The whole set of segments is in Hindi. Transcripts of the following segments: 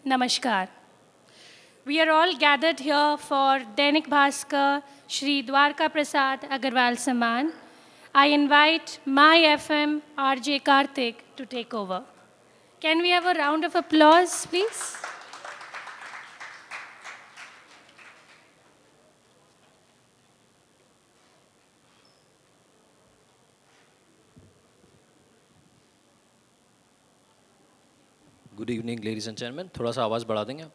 Namaskar. We are all gathered here for Dainik Bhaskar Shri Dwarka Prasad Agarwal Samman. I invite my FM RJ Karthik to take over. Can we have a round of applause, please? Good evening ladies and gentleman, थोड़ा सा आवाज़ बढ़ा देंगे आप?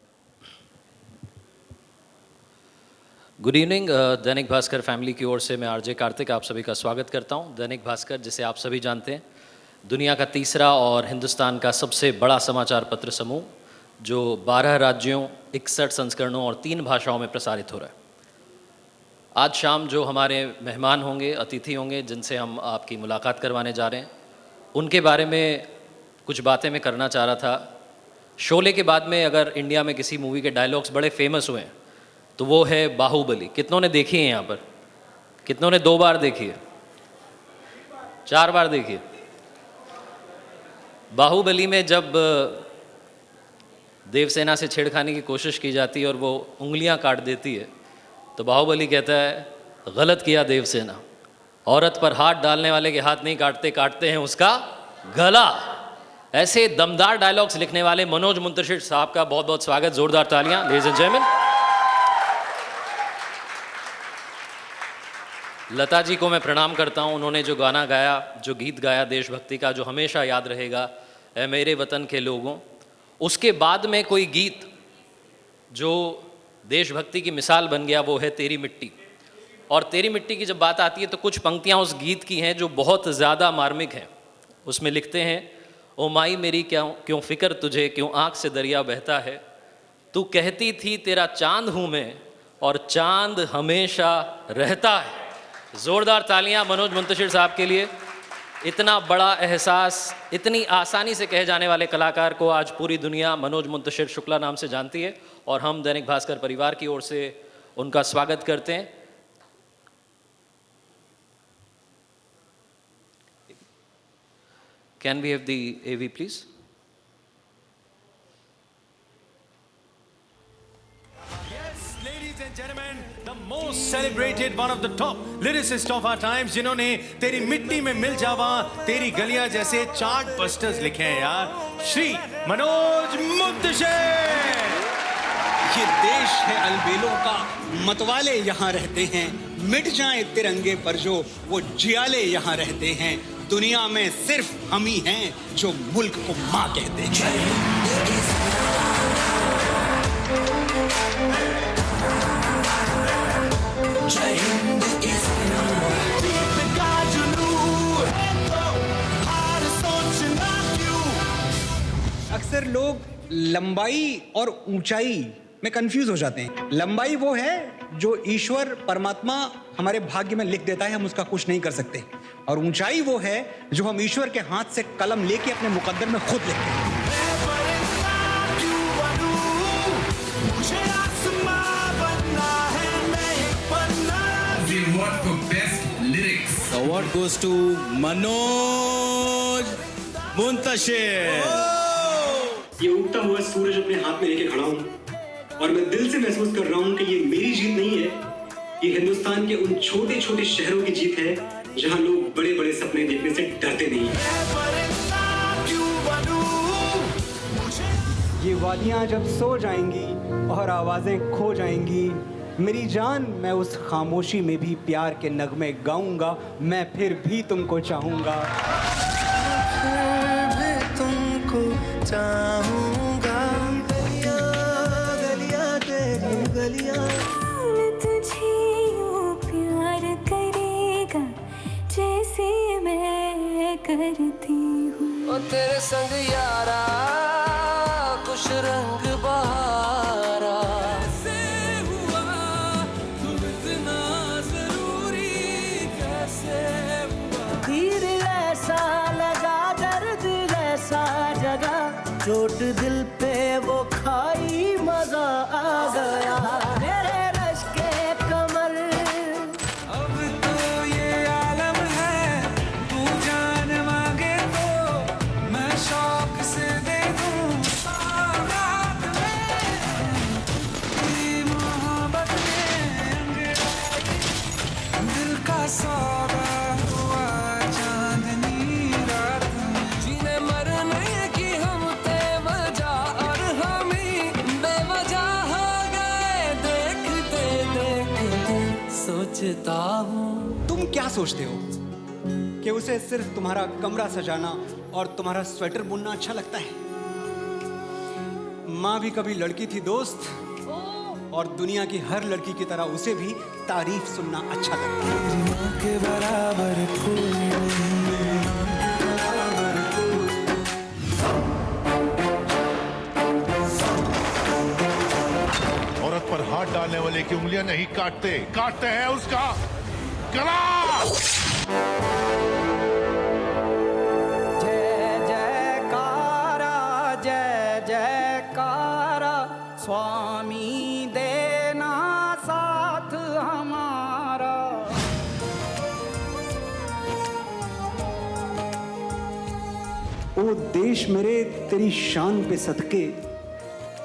Good evening. Dainik Bhaskar family की ओर से मैं आरजे कार्तिक आप सभी का स्वागत करता हूं। दैनिक भास्कर, जिसे आप सभी जानते हैं, दुनिया का तीसरा और हिंदुस्तान का सबसे बड़ा समाचार पत्र समूह, जो 12 राज्यों, 61 संस्करणों और 3 भाषाओं में प्रसारित हो रहा है। आज शाम जो हमारे मेहमान होंगे, अतिथि होंगे, जिनसे हम आपकी मुलाकात करवाने जा रहे हैं, उनके बारे में कुछ बातें मैं करना चाह रहा था। शोले के बाद में अगर इंडिया में किसी मूवी के डायलॉग्स बड़े फेमस हुए हैं तो वो है बाहुबली। कितनों ने देखी है यहाँ पर? कितनों ने 2 बार देखी है? 4 बार देखी है? बाहुबली में जब देवसेना से छेड़खानी की कोशिश की जाती है और वो उंगलियाँ काट देती है, तो बाहुबली कहता है, गलत किया देवसेना, औरत पर हाथ डालने वाले के हाथ नहीं काटते, काटते हैं उसका गला। ऐसे दमदार डायलॉग्स लिखने वाले मनोज मुंतशिर साहब का बहुत बहुत स्वागत, जोरदार तालियां ladies and gentleman. Lata ji को मैं प्रणाम करता हूं। उन्होंने जो गाना गाया, जो गीत गाया देशभक्ति का, जो हमेशा याद रहेगा, ऐ मेरे वतन के लोगों, उसके बाद में कोई गीत जो देशभक्ति की मिसाल बन गया, वो है तेरी मिट्टी। और तेरी मिट्टी की जब बात आती है तो कुछ पंक्तियां उस गीत की हैं जो बहुत ज़्यादा मार्मिक हैं। उसमें लिखते हैं, ओ माई मेरी क्यों फ़िक्र तुझे, क्यों आँख से दरिया बहता है, तू कहती थी तेरा चांद हूँ मैं और चांद हमेशा रहता है। ज़ोरदार तालियां मनोज मुंतशिर साहब के लिए। इतना बड़ा एहसास इतनी आसानी से कहे जाने वाले कलाकार को आज पूरी दुनिया मनोज मुंतशिर शुक्ला नाम से जानती है, और हम दैनिक भास्कर परिवार की ओर से उनका स्वागत करते हैं। Can we have the AV, please? Yes, ladies and gentlemen, the most celebrated, one of the top lyricists of our times, जिन्होंने तेरी मिट्टी में मिल जावा, तेरी गलियां जैसे चार्ट बस्टर्स लिखे हैं यार, श्री मनोज मुंतशिर। ये देश है अलबेलों का, मतवाले यहाँ रहते हैं, मिट जाए तिरंगे पर जो वो जियाले यहाँ रहते हैं। दुनिया में सिर्फ हम ही हैं जो मुल्क को माँ कहते हैं। अक्सर लोग लंबाई और ऊंचाई में कंफ्यूज हो जाते हैं। लंबाई वो है जो ईश्वर परमात्मा हमारे भाग्य में लिख देता है, हम उसका कुछ नहीं कर सकते, और ऊंचाई वो है जो हम ईश्वर के हाथ से कलम लेके अपने मुकद्दर में खुद लिखते हैं। The award goes to Manoj Muntashir. ये उगता हुआ सूरज अपने हाथ में लेके खड़ा हूँ, और मैं दिल से महसूस कर रहा हूँ कि ये मेरी जीत नहीं है, ये हिंदुस्तान के उन छोटे छोटे शहरों की जीत है जहाँ लोग बड़े बड़े सपने देखने से डरते नहीं हैं। ये वादियां जब सो जाएंगी और आवाजें खो जाएंगी, मेरी जान, मैं उस खामोशी में भी प्यार के नगमे गाऊंगा, मैं फिर भी तुमको चाहूंगा। फिर भी तुमको चाहूंगा, गलियां तेरी गलियां। तुझे यूं प्यार करेगा जैसे मैं करती हूँ। ओ तेरे संग यारा खुश रंग बहारा, कैसे हुआ तुम इतना जरूरी, कैसे हुआ। तीर ऐसा लगा, दर्द ऐसा जगा, चोट दिल पे वो खाई, मजा आ गया। मेरे रश के कमर, अब तो ये आलम है, तू जान मांगे तो मैं शौक से दे दूं। का सौदा हुआ चांदनी रात में जीने मरने की हम बेवजह और हम ही बेवजह हो गए देखते देखते सोचता हूँ। तुम क्या सोचते हो कि उसे सिर्फ तुम्हारा कमरा सजाना और तुम्हारा स्वेटर बुनना अच्छा लगता है? माँ भी कभी लड़की थी दोस्त, और दुनिया की हर लड़की की तरह उसे भी तारीफ सुनना अच्छा लगता है। माँ के बराबर औरत पर हाथ डालने वाले की उंगलियां नहीं काटते, काटते हैं उसका गला। जय जयकारा जय जयकारा स्वामी देना साथ हमारा। ओ देश मेरे तेरी शान पे सदके,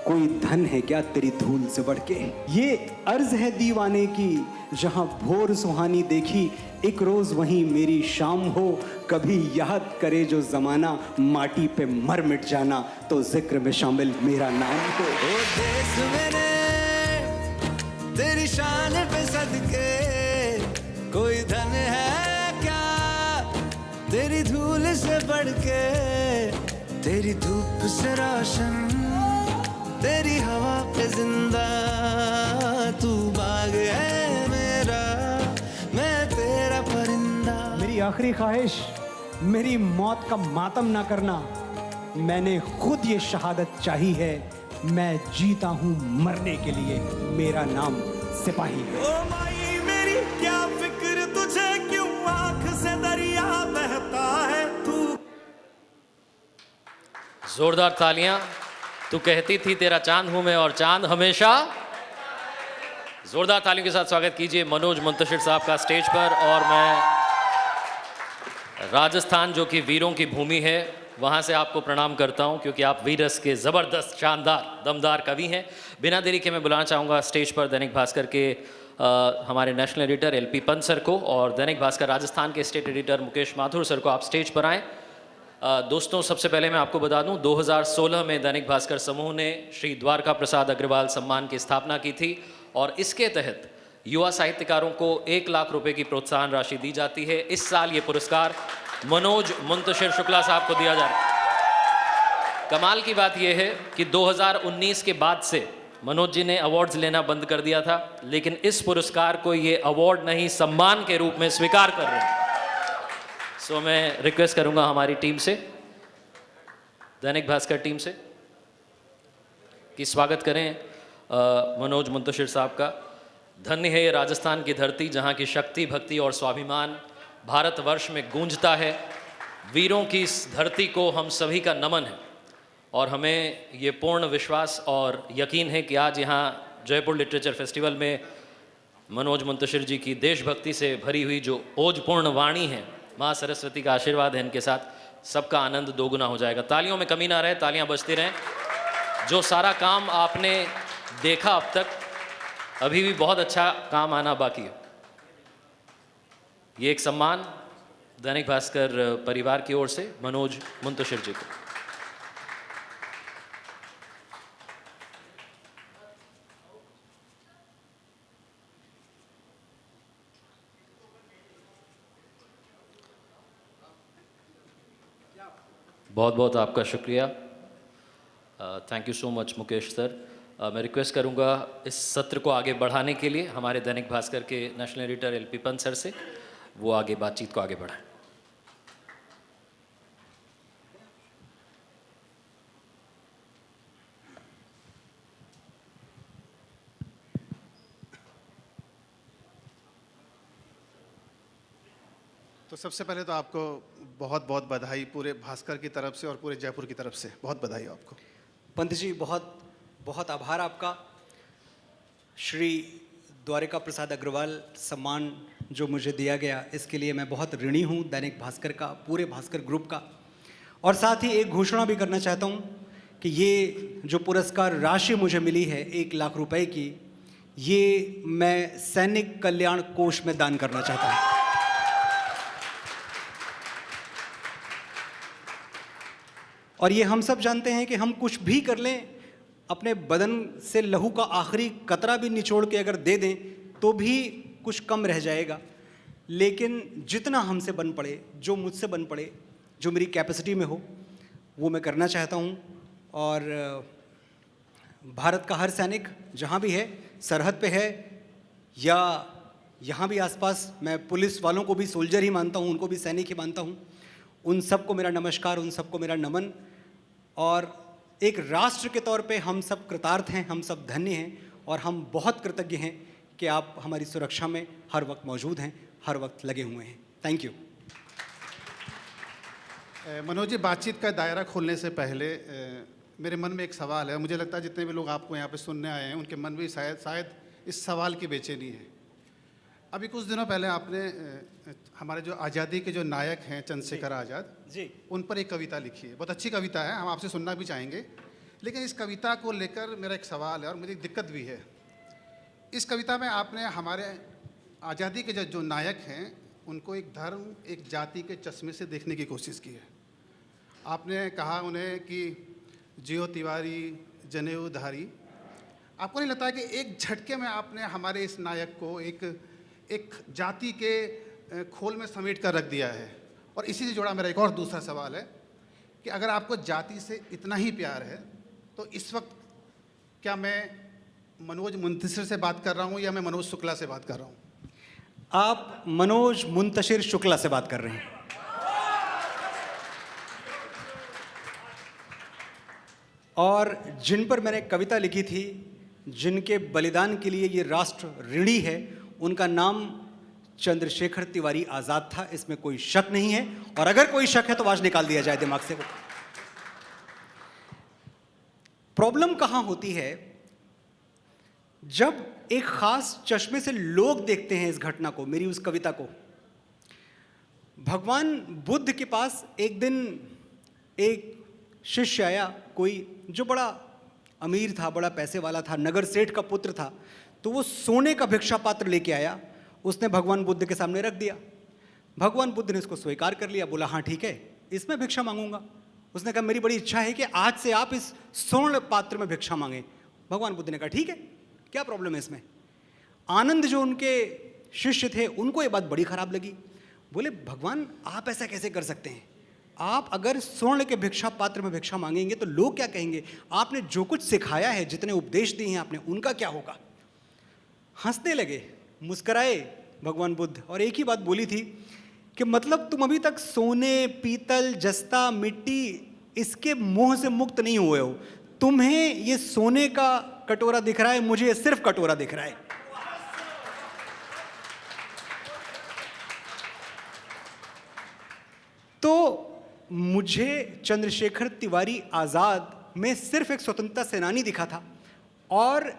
कोई धन है क्या तेरी धूल से बढ़ के? ये अर्ज है दीवाने की, जहां भोर सुहानी देखी, एक रोज वहीं मेरी शाम हो। कभी याद करे जो जमाना, माटी पे मर मिट जाना, तो जिक्र में शामिल मेरा नाम हो। ओ देश मेरे तेरी शान पे सदके, कोई धन है क्या तेरी धूल से बढ़ के? तेरी धूप से रोशन, तेरी हवा पे जिंदा, तू बाग है मेरा, मैं तेरा परिंदा। मेरी आखिरी ख्वाहिश, मेरी मौत का मातम ना करना। मैंने खुद ये शहादत चाही है, मैं जीता हूँ मरने के लिए, मेरा नाम सिपाही है। ओ माई मेरी क्या फिक्र तुझे, क्यों आंख से दरिया बहता है तू। जोरदार तालियां। तू कहती थी तेरा चांद हूं मैं और चांद हमेशा। जोरदार तालियों के साथ स्वागत कीजिए मनोज मुंतशिर साहब का स्टेज पर। और मैं राजस्थान जो कि वीरों की भूमि है, वहां से आपको प्रणाम करता हूं, क्योंकि आप वीरस के ज़बरदस्त शानदार दमदार कवि हैं। बिना देरी के मैं बुलाना चाहूँगा स्टेज पर दैनिक भास्कर के हमारे national editor LP Pant sir को, और दैनिक भास्कर राजस्थान के state editor Mukesh Mathur sir को। आप स्टेज पर आएँ। दोस्तों, सबसे पहले मैं आपको बता दूं, 2016 में दैनिक भास्कर समूह ने श्री द्वारका प्रसाद अग्रवाल सम्मान की स्थापना की थी, और इसके तहत युवा साहित्यकारों को 1 लाख रुपए की प्रोत्साहन राशि दी जाती है। इस साल ये पुरस्कार मनोज मुंतशिर शुक्ला साहब को दिया जा रहा है। कमाल की बात यह है कि 2019 के बाद से मनोज जी ने अवार्ड्स लेना बंद कर दिया था, लेकिन इस पुरस्कार को ये अवार्ड नहीं, सम्मान के रूप में स्वीकार कर रहे हैं। सो मैं रिक्वेस्ट करूंगा हमारी टीम से, दैनिक भास्कर टीम से, कि स्वागत करें मनोज मुंतशिर साहब का। धन्य है ये राजस्थान की धरती, जहां की शक्ति, भक्ति और स्वाभिमान भारतवर्ष में गूंजता है। वीरों की इस धरती को हम सभी का नमन है, और हमें ये पूर्ण विश्वास और यकीन है कि आज यहाँ जयपुर लिटरेचर फेस्टिवल में मनोज मुंतशिर जी की देशभक्ति से भरी हुई जो ओजपूर्ण वाणी है, माँ सरस्वती का आशीर्वाद है इनके साथ, सबका आनंद दोगुना हो जाएगा। तालियों में कमी ना रहे, तालियां बजती रहें। जो सारा काम आपने देखा अब तक, अभी भी बहुत अच्छा काम आना बाकी है। ये एक सम्मान दैनिक भास्कर परिवार की ओर से मनोज मुंतशिर जी को। बहुत बहुत आपका शुक्रिया। Thank you so much Mukesh sir. मैं रिक्वेस्ट करूंगा इस सत्र को आगे बढ़ाने के लिए हमारे दैनिक भास्कर के national editor LP Pant sir से, वो आगे बातचीत को आगे बढ़ाएं। तो सबसे पहले तो आपको बहुत बहुत बधाई, पूरे भास्कर की तरफ से और पूरे जयपुर की तरफ से बहुत बधाई आपको। पंत जी, बहुत बहुत आभार आपका। श्री द्वारका प्रसाद अग्रवाल सम्मान जो मुझे दिया गया, इसके लिए मैं बहुत ऋणी हूँ दैनिक भास्कर का, पूरे भास्कर ग्रुप का। और साथ ही एक घोषणा भी करना चाहता हूँ कि ये जो पुरस्कार राशि मुझे मिली है 1 लाख रुपए की, ये मैं सैनिक कल्याण कोष में दान करना चाहता हूं। और ये हम सब जानते हैं कि हम कुछ भी कर लें, अपने बदन से लहू का आखिरी कतरा भी निचोड़ के अगर दे दें तो भी कुछ कम रह जाएगा। लेकिन जितना हमसे बन पड़े, जो मुझसे बन पड़े, जो मेरी कैपेसिटी में हो, वो मैं करना चाहता हूँ। और भारत का हर सैनिक जहाँ भी है, सरहद पे है या यहाँ भी आसपास, मैं पुलिस वालों को भी सोल्जर ही मानता हूँ, उनको भी सैनिक ही मानता हूँ, उन सबको मेरा नमस्कार, उन सबको मेरा नमन। और एक राष्ट्र के तौर पे हम सब कृतार्थ हैं, हम सब धन्य हैं और हम बहुत कृतज्ञ हैं कि आप हमारी सुरक्षा में हर वक्त मौजूद हैं, हर वक्त लगे हुए हैं। Thank you. मनोज जी, बातचीत का दायरा खोलने से पहले मेरे मन में एक सवाल है। मुझे लगता है जितने भी लोग आपको यहाँ पे सुनने आए हैं उनके मन में शायद इस सवाल की बेचैनी है। अभी कुछ दिनों पहले आपने हमारे जो आज़ादी के जो नायक हैं चंद्रशेखर आज़ाद जी, उन पर एक कविता लिखी है। बहुत अच्छी कविता है, हम आपसे सुनना भी चाहेंगे। लेकिन इस कविता को लेकर मेरा एक सवाल है और मुझे एक दिक्कत भी है। इस कविता में आपने हमारे आज़ादी के जो नायक हैं उनको एक धर्म, एक जाति के चश्मे से देखने की कोशिश की है। आपने कहा उन्हें कि जियो तिवारी जनेऊधारी। आपको नहीं लगता है कि एक झटके में आपने हमारे इस नायक को एक जाति के खोल में समेट कर रख दिया है? और इसी से जुड़ा मेरा एक और दूसरा सवाल है कि अगर आपको जाति से इतना ही प्यार है तो इस वक्त क्या मैं मनोज मुंतशिर से बात कर रहा हूँ या मैं मनोज शुक्ला से बात कर रहा हूँ? आप मनोज मुंतशिर शुक्ला से बात कर रहे हैं। और जिन पर मैंने कविता लिखी थी, जिनके बलिदान के लिए ये राष्ट्र ऋणी है, उनका नाम चंद्रशेखर तिवारी आज़ाद था, इसमें कोई शक नहीं है। और अगर कोई शक है तो आज निकाल दिया जाए दिमाग से। वो प्रॉब्लम कहाँ होती है? जब एक खास चश्मे से लोग देखते हैं इस घटना को, मेरी उस कविता को। भगवान बुद्ध के पास एक दिन एक शिष्य आया, कोई जो बड़ा अमीर था, बड़ा पैसे वाला था, नगर सेठ का पुत्र था। तो वो सोने का भिक्षा पात्र लेके आया, उसने भगवान बुद्ध के सामने रख दिया। भगवान बुद्ध ने इसको स्वीकार कर लिया, बोला हाँ ठीक है, इसमें भिक्षा मांगूंगा। उसने कहा मेरी बड़ी इच्छा है कि आज से आप इस स्वर्ण पात्र में भिक्षा मांगे। भगवान बुद्ध ने कहा ठीक है, क्या प्रॉब्लम है इसमें? आनंद जो उनके शिष्य थे, उनको ये बात बड़ी खराब लगी। बोले भगवान आप ऐसा कैसे कर सकते हैं? आप अगर स्वर्ण के भिक्षा पात्र में भिक्षा मांगेंगे तो लोग क्या कहेंगे? आपने जो कुछ सिखाया है, जितने उपदेश दिए हैं आपने, उनका क्या होगा? हंसने लगे, मुस्कराए भगवान बुद्ध और एक ही बात बोली थी कि मतलब तुम अभी तक सोने, पीतल, जस्ता, मिट्टी, इसके मोह से मुक्त नहीं हुए हो। तुम्हें ये सोने का कटोरा दिख रहा है, मुझे ये सिर्फ कटोरा दिख रहा है। तो मुझे चंद्रशेखर तिवारी आज़ाद में सिर्फ एक स्वतंत्रता सेनानी दिखा था। और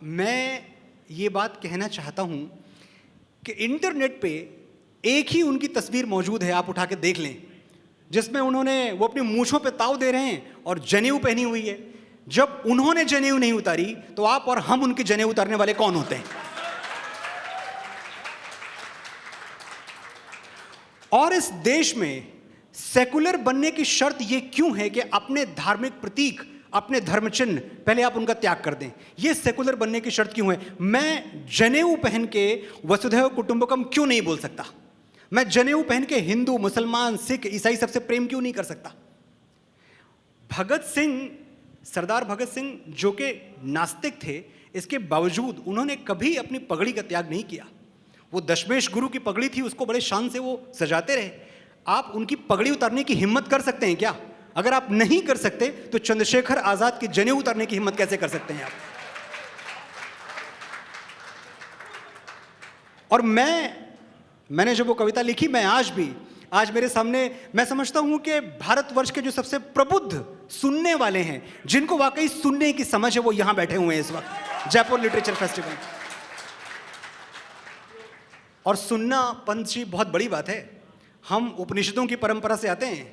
मैं ये बात कहना चाहता हूं कि इंटरनेट पे एक ही उनकी तस्वीर मौजूद है, आप उठा के देख लें, जिसमें वो अपनी मूंछों पे ताव दे रहे हैं और जनेऊ पहनी हुई है। जब उन्होंने जनेऊ नहीं उतारी तो आप और हम उनके जनेऊ उतारने वाले कौन होते हैं? और इस देश में सेकुलर बनने की शर्त ये क्यों है कि अपने धार्मिक प्रतीक, अपने धर्म चिन्ह, पहले आप उनका त्याग कर दें? ये सेकुलर बनने की शर्त क्यों है? मैं जनेऊ पहन के वसुधैव कुटुंबकम क्यों नहीं बोल सकता? मैं जनेऊ पहन के हिंदू, मुसलमान, सिख, ईसाई सबसे प्रेम क्यों नहीं कर सकता? भगत सिंह, सरदार भगत सिंह जो कि नास्तिक थे, इसके बावजूद उन्होंने कभी अपनी पगड़ी का त्याग नहीं किया। वो दशमेश गुरु की पगड़ी थी, उसको बड़े शान से वो सजाते रहे। आप उनकी पगड़ी उतारने की हिम्मत कर सकते हैं क्या? अगर आप नहीं कर सकते तो चंद्रशेखर आज़ाद की जनेऊ उतारने की हिम्मत कैसे कर सकते हैं आप? और मैंने जब वो कविता लिखी, मैं आज मेरे सामने, मैं समझता हूं कि भारतवर्ष के जो सबसे प्रबुद्ध सुनने वाले हैं, जिनको वाकई सुनने की समझ है, वो यहां बैठे हुए हैं इस वक्त जयपुर लिटरेचर फेस्टिवल। और सुनना पंत जी बहुत बड़ी बात है। हम उपनिषदों की परंपरा से आते हैं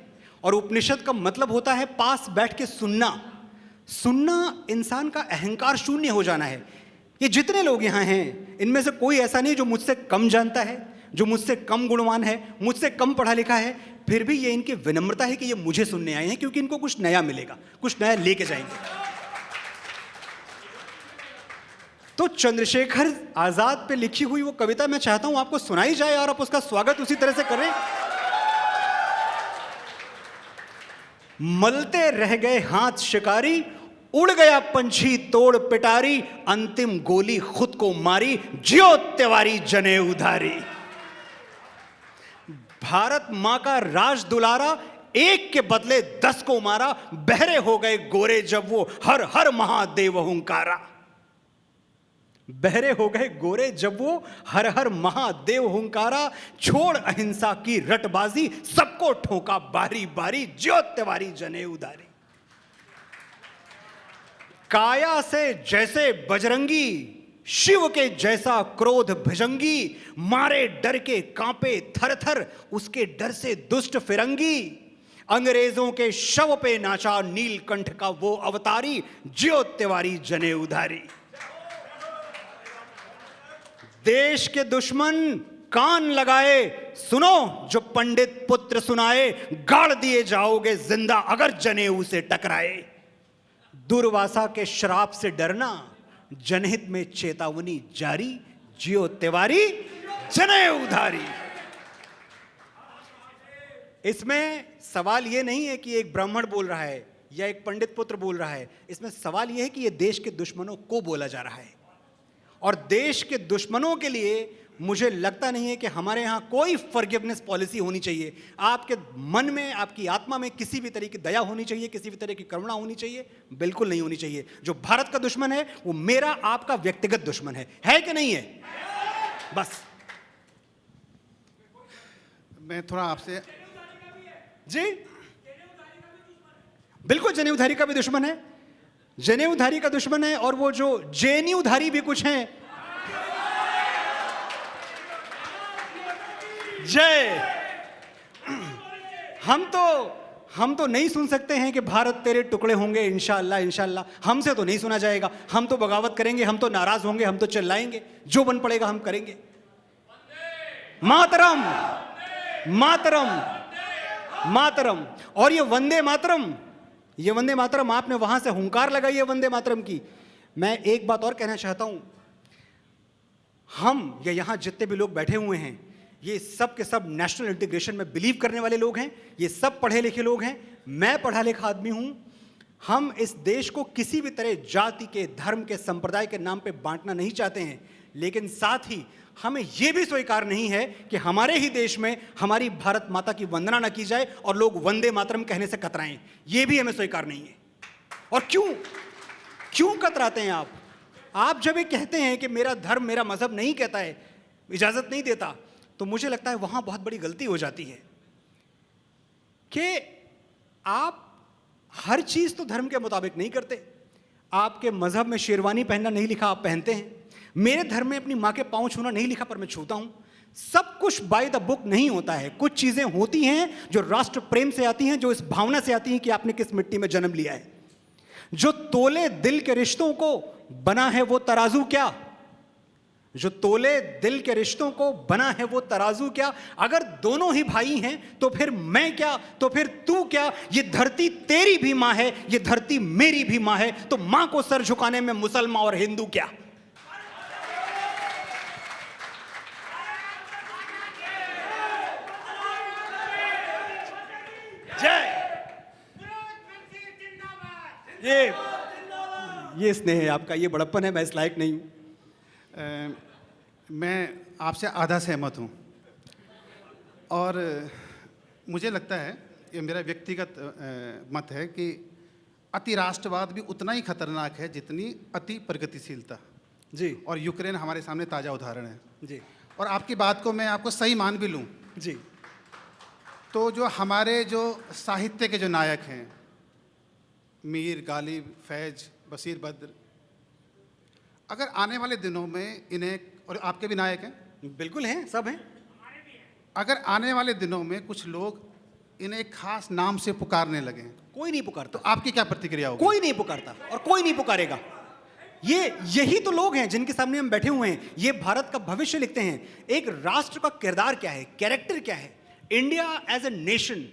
और उपनिषद का मतलब होता है पास बैठ के सुनना। सुनना इंसान का अहंकार शून्य हो जाना है। ये जितने लोग यहाँ हैं इनमें से कोई ऐसा नहीं जो मुझसे कम जानता है, जो मुझसे कम गुणवान है, मुझसे कम पढ़ा लिखा है। फिर भी ये इनकी विनम्रता है कि ये मुझे सुनने आए हैं, क्योंकि इनको कुछ नया मिलेगा, कुछ नया लेके जाएंगे। तो चंद्रशेखर आजाद पे लिखी हुई वो कविता मैं चाहता हूं आपको सुनाई जाए और आप उसका स्वागत उसी तरह से करें। मलते रह गए हाथ शिकारी, उड़ गया पंछी तोड़ पिटारी, अंतिम गोली खुद को मारी, जियो तिवारी जने उधारी। भारत मां का राज दुलारा, एक के बदले 10 को मारा, बहरे हो गए गोरे जब वो हर हर महादेव हुंकारा। बहरे हो गए गोरे जब वो हर हर महादेव हुंकारा, छोड़ अहिंसा की रटबाजी, सबको ठोका बारी बारी, ज्यो तिवारी जने उधारी। काया से जैसे बजरंगी, शिव के जैसा क्रोध भुजंगी, मारे डर के कांपे थर थर, उसके डर से दुष्ट फिरंगी। अंग्रेजों के शव पे नाचा नीलकंठ का वो अवतारी, ज्यो तिवारी जने उधारी। देश के दुश्मन कान लगाए, सुनो जो पंडित पुत्र सुनाए, गाड़ दिए जाओगे जिंदा अगर जनेऊ से टकराए। दुर्वासा के श्राप से डरना, जनहित में चेतावनी जारी, जियो तिवारी जने उधारी। इसमें सवाल यह नहीं है कि एक ब्राह्मण बोल रहा है या एक पंडित पुत्र बोल रहा है, इसमें सवाल यह है कि यह देश के दुश्मनों को बोला जा रहा है। और देश के दुश्मनों के लिए मुझे लगता नहीं है कि हमारे यहां कोई फॉरगिवनेस पॉलिसी होनी चाहिए। आपके मन में, आपकी आत्मा में किसी भी तरह की दया होनी चाहिए, किसी भी तरह की करुणा होनी चाहिए? बिल्कुल नहीं होनी चाहिए। जो भारत का दुश्मन है वो मेरा आपका व्यक्तिगत दुश्मन है कि नहीं है? बस। मैं थोड़ा आपसे जी, बिल्कुल जनेऊधारी का भी दुश्मन है, जनेऊधारी का दुश्मन है। और वो जो जेएनयूधारी भी कुछ हैं, जय, हम तो नहीं सुन सकते हैं कि भारत तेरे टुकड़े होंगे इंशाअल्लाह इंशाअल्लाह। हमसे तो नहीं सुना जाएगा। हम तो बगावत करेंगे, हम तो नाराज होंगे, हम तो चिल्लाएंगे, जो बन पड़ेगा हम करेंगे। मातरम मातरम मातरम। और ये वंदे मातरम आपने वहां से हुंकार लगाई है वंदे मातरम की। मैं एक बात और कहना चाहता हूं, हम या यहां जितने भी लोग बैठे हुए हैं, ये सब के सब नेशनल इंटीग्रेशन में बिलीव करने वाले लोग हैं, ये सब पढ़े लिखे लोग हैं, मैं पढ़ा लिखा आदमी हूं। हम इस देश को किसी भी तरह जाति के, धर्म के, संप्रदाय के नाम पे बांटना नहीं चाहते हैं, लेकिन साथ ही हमें यह भी स्वीकार नहीं है कि हमारे ही देश में हमारी भारत माता की वंदना न की जाए और लोग वंदे मातरम कहने से कतराएं। यह भी हमें स्वीकार नहीं है। और क्यों कतराते हैं आप जब ये कहते हैं कि मेरा धर्म, मेरा मजहब नहीं कहता है, इजाजत नहीं देता, तो मुझे लगता है वहां बहुत बड़ी गलती हो जाती है कि आप हर चीज तो धर्म के मुताबिक नहीं करते। आपके मजहब में शेरवानी पहनना नहीं लिखा, आप पहनते हैं। मेरे धर्म में अपनी मां के पांव छूना नहीं लिखा, पर मैं छूता हूं। सब कुछ बाय द बुक नहीं होता है। कुछ चीजें होती हैं जो राष्ट्र प्रेम से आती हैं, जो इस भावना से आती हैं कि आपने किस मिट्टी में जन्म लिया है। जो तोले दिल के रिश्तों को बना है वो तराजू क्या, जो तोले दिल के रिश्तों को बना है वो तराजू क्या। अगर दोनों ही भाई हैं तो फिर मैं क्या, तो फिर तू क्या। ये धरती तेरी भी मां है, ये धरती मेरी भी मां है, तो मां को सर झुकाने में मुसलमान और हिंदू क्या। जय। ये स्नेह है आपका, ये बड़प्पन है, मैं इस लायक नहीं हूं। मैं आपसे आधा सहमत हूँ और मुझे लगता है, ये मेरा व्यक्तिगत मत है कि अति राष्ट्रवाद भी उतना ही खतरनाक है जितनी अति प्रगतिशीलता जी। और यूक्रेन हमारे सामने ताज़ा उदाहरण है जी। और आपकी बात को मैं आपको सही मान भी लूँ जी, तो जो हमारे जो साहित्य के जो नायक हैं, मीर, गालिब, फैज, बशीर बद्र, अगर आने वाले दिनों में इन्हें, और आपके भी नायक हैं, बिल्कुल हैं, सब हैं, अगर आने वाले दिनों में कुछ लोग इन्हें एक खास नाम से पुकारने लगे, कोई नहीं पुकारता, तो आपकी क्या प्रतिक्रिया होगी? कोई नहीं पुकारता और कोई नहीं पुकारेगा। यही तो लोग हैं जिनके सामने हम बैठे हुए हैं। ये भारत का भविष्य लिखते हैं। एक राष्ट्र का किरदार क्या है, कैरेक्टर क्या है, इंडिया एज ए नेशन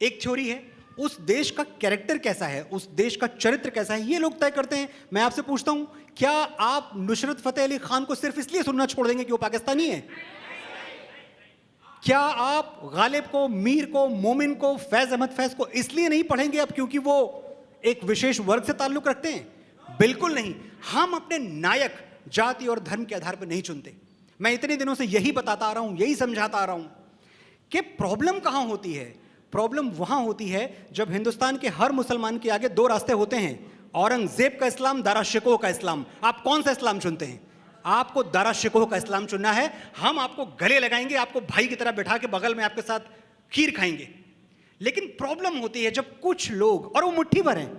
एक थ्योरी है, उस देश का कैरेक्टर कैसा है, उस देश का चरित्र कैसा है, ये लोग तय करते हैं। मैं आपसे पूछता हूं, क्या आप नुसरत फतेह अली खान को सिर्फ इसलिए सुनना छोड़ देंगे कि वो पाकिस्तानी है? क्या आप गालिब को, मीर को, मोमिन को, फैज अहमद फैज को इसलिए नहीं पढ़ेंगे अब क्योंकि वो एक विशेष वर्ग से ताल्लुक रखते हैं? बिल्कुल नहीं। हम अपने नायक जाति और धर्म के आधार पर नहीं चुनते। मैं इतने दिनों से यही बताता आ रहा हूं, यही समझाता आ रहा हूं कि प्रॉब्लम कहां होती है। प्रॉब्लम वहां होती है जब हिंदुस्तान के हर मुसलमान के आगे दो रास्ते होते हैं, औरंगजेब का इस्लाम, दारा शिकोह का इस्लाम। आप कौन सा इस्लाम चुनते हैं? आपको दारा शिकोह का इस्लाम चुनना है। हम आपको गले लगाएंगे, आपको भाई की तरह बैठा के बगल में आपके साथ खीर खाएंगे। लेकिन प्रॉब्लम होती है जब कुछ लोग, और वो मुट्ठी भर हैं,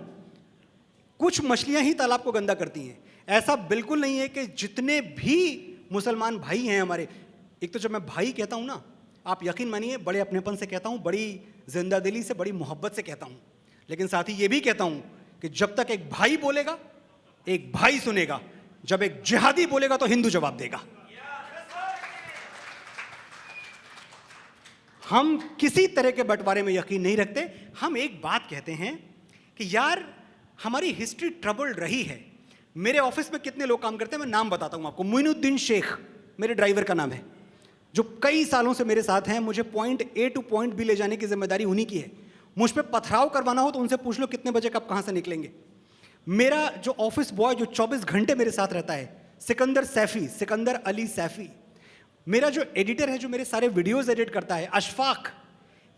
कुछ मछलियां ही तालाब को गंदा करती हैं। ऐसा बिल्कुल नहीं है कि जितने भी मुसलमान भाई हैं हमारे, एक तो जब मैं भाई कहता हूं ना, आप यकीन मानिए बड़े अपनेपन से कहता हूं, बड़ी जिंदा दिली से, बड़ी मोहब्बत से कहता हूं, लेकिन साथ ही ये भी कहता हूं कि जब तक एक भाई बोलेगा एक भाई सुनेगा, जब एक जिहादी बोलेगा तो हिंदू जवाब देगा। हम किसी तरह के बंटवारे में यकीन नहीं रखते। हम एक बात कहते हैं कि यार हमारी हिस्ट्री ट्रबल्ड रही है। मेरे ऑफिस में कितने लोग काम करते हैं, मैं नाम बताता हूं आपको। मोइनुद्दीन शेख मेरे ड्राइवर का नाम है, जो कई सालों से मेरे साथ हैं। मुझे point A to point B ले जाने की जिम्मेदारी उन्हीं की है। मुझ पे पथराव करवाना हो तो उनसे पूछ लो कितने बजे कब कहां से निकलेंगे। मेरा जो ऑफिस बॉय जो 24 घंटे मेरे साथ रहता है, सिकंदर अली सैफी। मेरा जो एडिटर है, जो मेरे सारे वीडियोस एडिट करता है, अशफाक।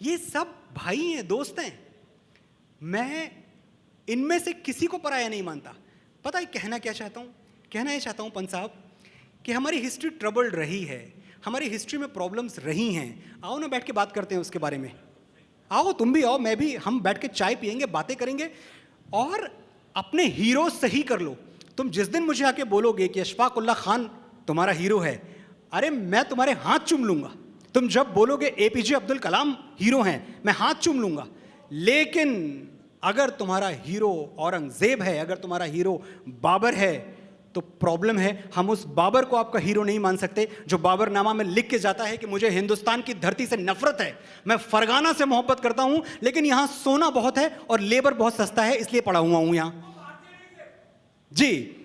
ये सब भाई हैं, दोस्त हैं। मैं इनमें से किसी को पराया नहीं मानता। पता है कहना क्या चाहता हूँ? कहना ये चाहता हूँ पंत साहब कि हमारी हिस्ट्री ट्रबल्ड रही है, हमारी हिस्ट्री में प्रॉब्लम्स रही हैं। आओ ना बैठ के बात करते हैं उसके बारे में। आओ, तुम भी आओ, मैं भी, हम बैठ के चाय पियेंगे, बातें करेंगे और अपने हीरो सही कर लो। तुम जिस दिन मुझे आके बोलोगे कि अशफाक उल्लाह खान तुम्हारा हीरो है, अरे मैं तुम्हारे हाथ चूम लूंगा। तुम जब बोलोगे एपीजे अब्दुल कलाम हीरो हैं, मैं हाथ चूम लूंगा। लेकिन अगर तुम्हारा हीरो औरंगजेब है, अगर तुम्हारा हीरो बाबर है, तो प्रॉब्लम है। हम उस बाबर को आपका हीरो नहीं मान सकते जो बाबरनामा में लिख के जाता है कि मुझे हिंदुस्तान की धरती से नफरत है, मैं फरगाना से मोहब्बत करता हूं, लेकिन यहां सोना बहुत है और लेबर बहुत सस्ता है, इसलिए पड़ा हुआ हूं यहां। जी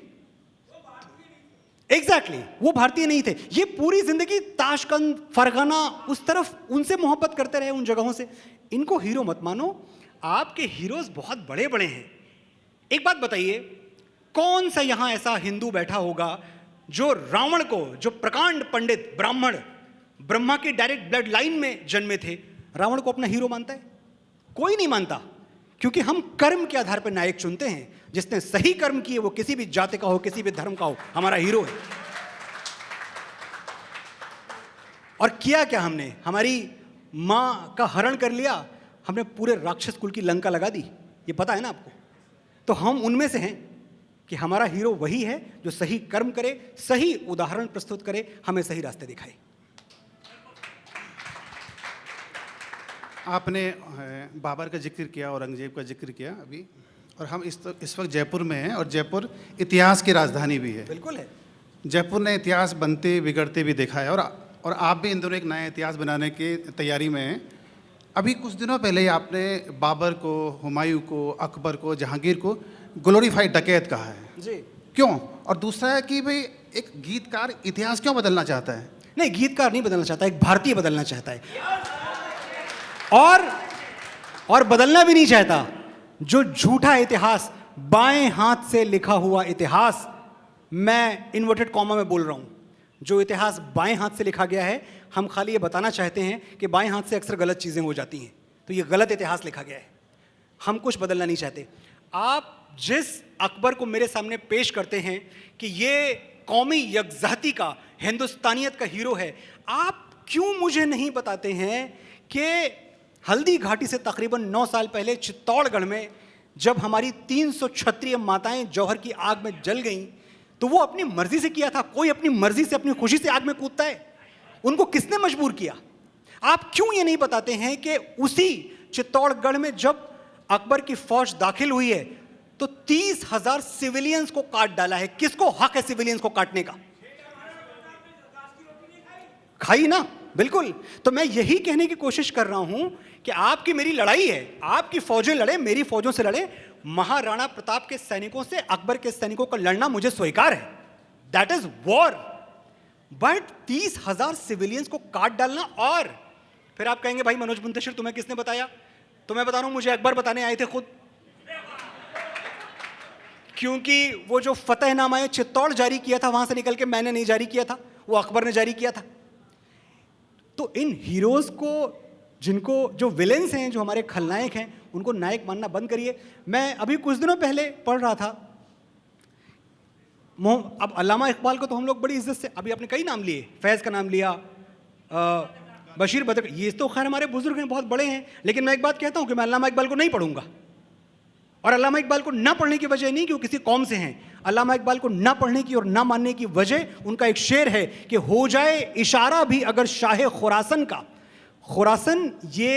एग्जैक्टली, वो भारतीय नहीं थे। ये पूरी जिंदगी ताशकंद, फरगाना, उस तरफ उनसे मोहब्बत करते रहे, उन जगहों से। इनको हीरो मत मानो, आपके हीरोज बहुत बड़े बड़े हैं। एक बात बताइए, कौन सा यहां ऐसा हिंदू बैठा होगा जो रावण को, जो प्रकांड पंडित ब्राह्मण, ब्रह्मा की डायरेक्ट ब्लड लाइन में जन्मे थे, रावण को अपना हीरो मानता है? कोई नहीं मानता, क्योंकि हम कर्म के आधार पर नायक चुनते हैं। जिसने सही कर्म किए, वो किसी भी जाति का हो, किसी भी धर्म का हो, हमारा हीरो है। और किया क्या हमने? हमारी मां का हरण कर लिया, हमने पूरे राक्षस कुल की लंका लगा दी, ये पता है ना आपको। तो हम उनमें से हैं कि हमारा हीरो वही है जो सही कर्म करे, सही उदाहरण प्रस्तुत करे, हमें सही रास्ते दिखाए। आपने बाबर का जिक्र किया, औरंगजेब का जिक्र किया अभी, और हम इस वक्त जयपुर में हैं, और जयपुर इतिहास की राजधानी भी है। बिल्कुल है। जयपुर ने इतिहास बनते बिगड़ते भी देखा है, और आप भी इन दोनों एक नया इतिहास बनाने की तैयारी में हैं। अभी कुछ दिनों पहले ही आपने बाबर को, हुमायूं को, अकबर को, जहांगीर को ग्लोरीफाइड डकैत कहा है। जी क्यों? और दूसरा है कि भाई एक गीतकार इतिहास क्यों बदलना चाहता है? नहीं, गीतकार नहीं बदलना चाहता, एक भारतीय बदलना चाहता है। और बदलना भी नहीं चाहता। जो झूठा इतिहास, बाएं हाथ से लिखा हुआ इतिहास, मैं इन्वर्टेड कॉमा में बोल रहा हूं, जो इतिहास बाएं हाथ से लिखा गया है, हम खाली ये बताना चाहते हैं कि बाएं हाथ से अक्सर गलत चीजें हो जाती हैं, तो ये गलत इतिहास लिखा गया है। हम कुछ बदलना नहीं चाहते। आप जिस अकबर को मेरे सामने पेश करते हैं कि ये कौमी यकजहती का, हिंदुस्तानियत का हीरो है, आप क्यों मुझे नहीं बताते हैं कि हल्दी घाटी से तकरीबन 9 साल पहले चित्तौड़गढ़ में जब हमारी 300 क्षत्रिय माताएं जौहर की आग में जल गईं, तो वो अपनी मर्जी से किया था? कोई अपनी मर्जी से, अपनी खुशी से आग में कूदता है? उनको किसने मजबूर किया? आप क्यों ये नहीं बताते हैं कि उसी चित्तौड़गढ़ में जब अकबर की फौज दाखिल हुई है, तो 30,000 सिविलियंस को काट डाला है। किसको हक है सिविलियंस को काटने का? खाई ना, बिल्कुल। तो मैं यही कहने की कोशिश कर रहा हूं कि आपकी मेरी लड़ाई है, आपकी फौजें लड़े, मेरी फौजों से लड़े। महाराणा प्रताप के सैनिकों से अकबर के सैनिकों का लड़ना मुझे स्वीकार है, that is war. But 30,000 civilians को काट डालना, और फिर आप कहेंगे भाई मनोज मुंतशिर तुम्हें किसने बताया? तो मैं बता रहा हूं, मुझे अकबर बताने आए थे खुद, क्योंकि वो जो फतेहनामा चित्तौड़ जारी किया था वहां से निकल के मैंने नहीं जारी किया था, वो अकबर ने जारी किया था। तो इन हीरोज को, जिनको, जो विलेंस हैं, जो हमारे खलनायक हैं, उनको नायक मानना बंद करिए। मैं अभी कुछ दिनों पहले पढ़ रहा था, अब अल्लामा इकबाल को तो हम लोग बड़ी इज्जत से, अभी आपने कई नाम लिए, फैज़ का नाम लिया, बशीर बदर, ये तो खैर हमारे बुजुर्ग हैं, बहुत बड़े हैं। लेकिन मैं एक बात कहता हूं कि मैं अल्लामा इकबाल को नहीं पढ़ूंगा। और अल्लामा इकबाल को ना पढ़ने की वजह नहीं कि वो किसी कौम से हैं, अल्लामा इकबाल को ना पढ़ने की और ना मानने की वजह उनका एक शेर है कि हो जाए इशारा भी अगर शाह खुरासन का। खुरासन ये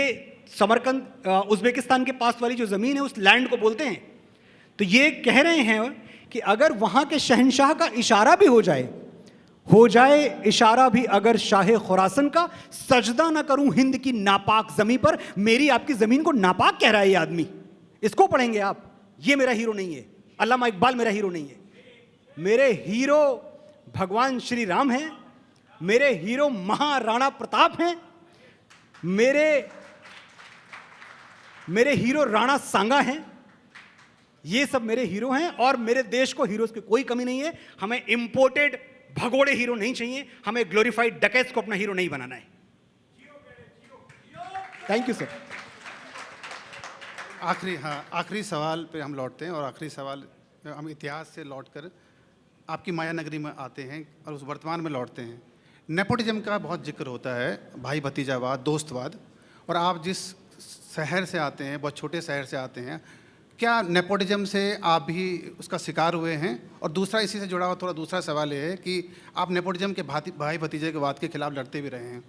समरकंद, उज़्बेकिस्तान के पास वाली जो ज़मीन है, उस लैंड को बोलते हैं। तो ये कह रहे हैं कि अगर वहाँ के शहंशाह का इशारा भी हो जाए इशारा भी अगर शाह खुरासन का, सजदा ना करूं हिंद की नापाक ज़मीन पर। मेरी आपकी ज़मीन को नापाक कह रहा है ये आदमी, इसको पढ़ेंगे आप? ये मेरा हीरो नहीं है, अल्लामा इकबाल मेरा हीरो नहीं है। मेरे हीरो भगवान श्री राम हैं, मेरे हीरो महाराणा प्रताप हैं, मेरे हीरो राणा सांगा हैं। ये सब मेरे हीरो हैं, और मेरे देश को हीरोज की कोई कमी नहीं है। हमें इंपोर्टेड भगोड़े हीरो नहीं चाहिए, हमें ग्लोरीफाइड डकैट्स को अपना हीरो नहीं बनाना है। Thank you sir. आखिरी सवाल पे हम लौटते हैं, और आखिरी सवाल हम इतिहास से लौटकर आपकी माया नगरी में आते हैं और उस वर्तमान में लौटते हैं। नेपोटिज्म का बहुत जिक्र होता है, भाई भतीजावाद, दोस्तवाद, और आप जिस शहर से आते हैं, बहुत छोटे शहर से आते हैं, क्या नेपोटिज्म से आप भी उसका शिकार हुए हैं? और दूसरा, इसी से जुड़ा हुआ थोड़ा दूसरा सवाल ये है कि आप नेपोटिज्म के भाई भतीजे के वाद के खिलाफ लड़ते भी रहे हैं।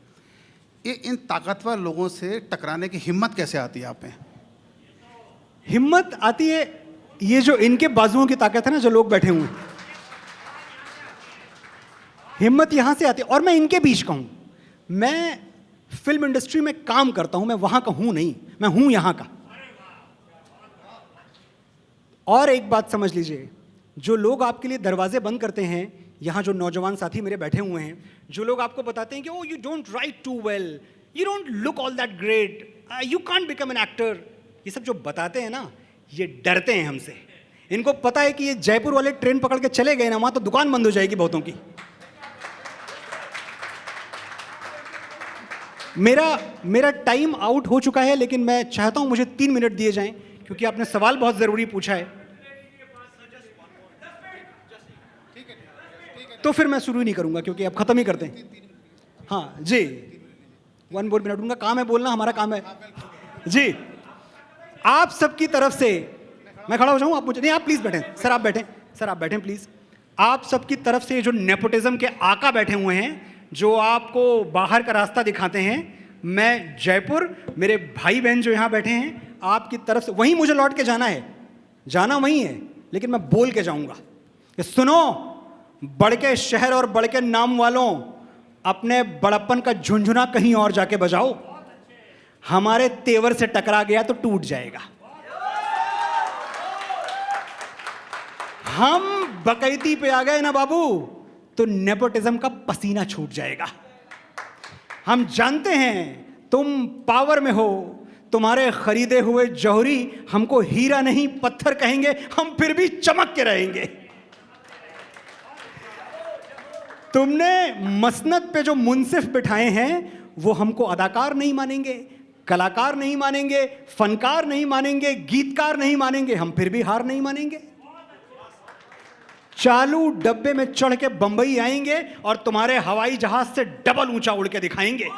ये इन ताकतवर लोगों से टकराने की हिम्मत कैसे आती है आप में? हिम्मत आती है, ये जो इनके बाजुओं की ताकत है ना, जो लोग बैठे हुए हैं, हिम्मत यहां से आती है। और मैं इनके बीच का हूं, मैं फिल्म इंडस्ट्री में काम करता हूं, मैं वहां का हूं नहीं, मैं हूं यहां का। और एक बात समझ लीजिए, जो लोग आपके लिए दरवाजे बंद करते हैं, यहां जो नौजवान साथी मेरे बैठे हुए हैं, जो लोग आपको बताते हैं कि oh you don't write too well, you don't look all that great, you can't become an actor, ये सब जो बताते हैं ना, ये डरते हैं हमसे। इनको पता है कि ये जयपुर वाले ट्रेन पकड़ के चले गए ना, वहां तो दुकान बंद हो जाएगी बहुतों की। मेरा टाइम आउट हो चुका है, लेकिन मैं चाहता हूं मुझे 3 मिनट दिए जाएं, क्योंकि आपने सवाल बहुत जरूरी पूछा है। तो फिर मैं शुरू ही नहीं करूंगा, क्योंकि अब खत्म ही करते हैं। हाँ जी, 1 more मिनट, उनका काम है बोलना, हमारा काम है जी। आप सबकी तरफ से, मैं खड़ा हो जाऊं, आप मुझे नहीं, आप प्लीज बैठें सर, आप बैठें सर, आप बैठें प्लीज। आप सबकी तरफ से जो नेपोटिज्म के आका बैठे हुए हैं, जो आपको बाहर का रास्ता दिखाते हैं, मैं जयपुर, मेरे भाई बहन जो यहां बैठे हैं, आपकी तरफ से, वहीं मुझे लौट के जाना है, जाना वहीं है, लेकिन मैं बोल के जाऊंगा कि सुनो बड़के शहर और बड़के नाम वालों, अपने बड़प्पन का झुंझुना कहीं और जाके बजाओ, हमारे तेवर से टकरा गया तो टूट जाएगा। हम बकैती पे आ गए ना बाबू, तो नेपोटिज्म का पसीना छूट जाएगा। हम जानते हैं तुम पावर में हो, तुम्हारे खरीदे हुए जौहरी हमको हीरा नहीं पत्थर कहेंगे, हम फिर भी चमक के रहेंगे। तुमने मसनद पे जो मुंसिफ बिठाए हैं, वो हमको अदाकार नहीं मानेंगे, कलाकार नहीं मानेंगे, फनकार नहीं मानेंगे, गीतकार नहीं मानेंगे, हम फिर भी हार नहीं मानेंगे। चालू डब्बे में चढ़ के बंबई आएंगे और तुम्हारे हवाई जहाज से डबल ऊंचा उड़ के दिखाएंगे।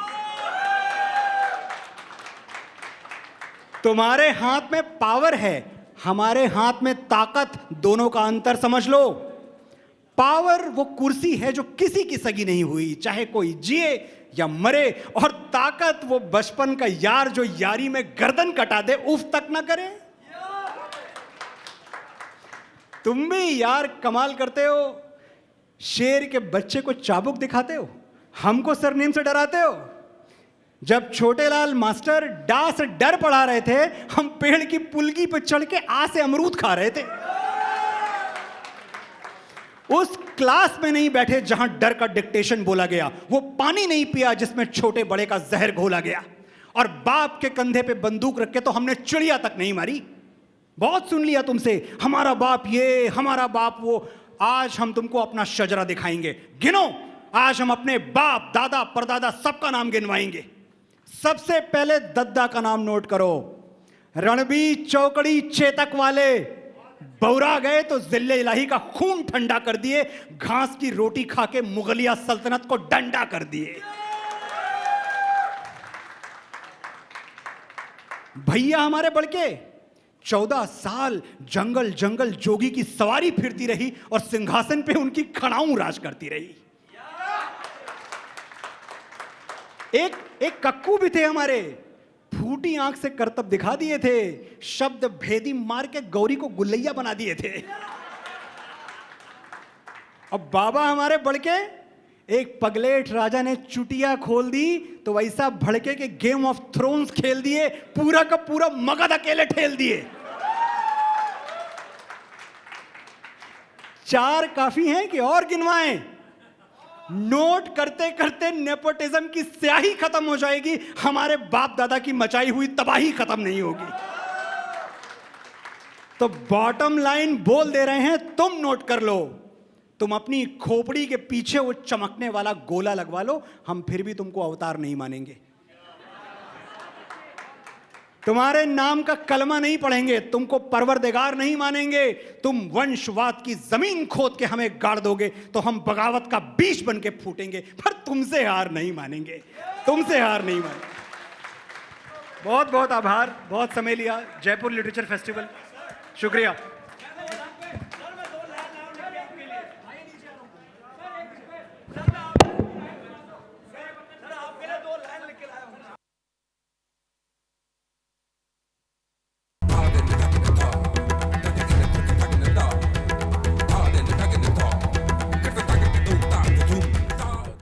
तुम्हारे हाथ में पावर है, हमारे हाथ में ताकत, दोनों का अंतर समझ लो। पावर वो कुर्सी है जो किसी की सगी नहीं हुई, चाहे कोई जिए या मरे, और ताकत वो बचपन का यार जो यारी में गर्दन कटा दे, उफ तक ना करे। तुम भी यार कमाल करते हो, शेर के बच्चे को चाबुक दिखाते हो, हमको सरनेम से डराते हो। जब छोटे लाल मास्टर डा से डर पढ़ा रहे थे, हम पेड़ की पुलगी पर चढ़ के आ से अमरूद खा रहे थे। उस क्लास में नहीं बैठे जहां डर का डिक्टेशन बोला गया, वो पानी नहीं पिया जिसमें छोटे बड़े का जहर घोला गया, और बाप के कंधे पे बंदूक रख के तो हमने चिड़िया तक नहीं मारी। बहुत सुन लिया तुमसे, हमारा बाप ये, हमारा बाप वो। आज हम तुमको अपना शजरा दिखाएंगे। गिनो, आज हम अपने बाप दादा परदादा सबका नाम गिनवाएंगे। सबसे पहले दद्दा का नाम नोट करो। रणबीर चौकड़ी चेतक वाले बौरा गए तो जिले इलाही का खून ठंडा कर दिए, घास की रोटी खा के मुगलिया सल्तनत को डंडा कर दिए। भैया हमारे बड़के 14 साल जंगल जंगल जोगी की सवारी फिरती रही और सिंहासन पे उनकी खड़ाऊं राज करती रही। एक कक्कू भी थे हमारे, फूटी आंख से करतब दिखा दिए थे, शब्द भेदी मार के गौरी को गुल्लैया बना दिए थे। अब बाबा हमारे बड़के, एक पगलेट राजा ने चुटिया खोल दी तो वैसा भड़के के गेम ऑफ थ्रोन्स खेल दिए, पूरा का पूरा मगध अकेले ठेल दिए। 4 काफी हैं कि और गिनवाएं? नोट करते करते नेपोटिज्म की स्याही खत्म हो जाएगी, हमारे बाप दादा की मचाई हुई तबाही खत्म नहीं होगी। तो बॉटम लाइन बोल दे रहे हैं, तुम नोट कर लो। तुम अपनी खोपड़ी के पीछे वो चमकने वाला गोला लगवा लो, हम फिर भी तुमको अवतार नहीं मानेंगे। तुम्हारे नाम का कलमा नहीं पढ़ेंगे, तुमको परवरदिगार नहीं मानेंगे। तुम वंशवाद की जमीन खोद के हमें गाड़ दोगे तो हम बगावत का बीज बन के फूटेंगे, पर तुमसे हार नहीं मानेंगे, तुमसे हार नहीं मानेंगे। बहुत बहुत आभार, बहुत समय लिया। जयपुर लिटरेचर फेस्टिवल, शुक्रिया।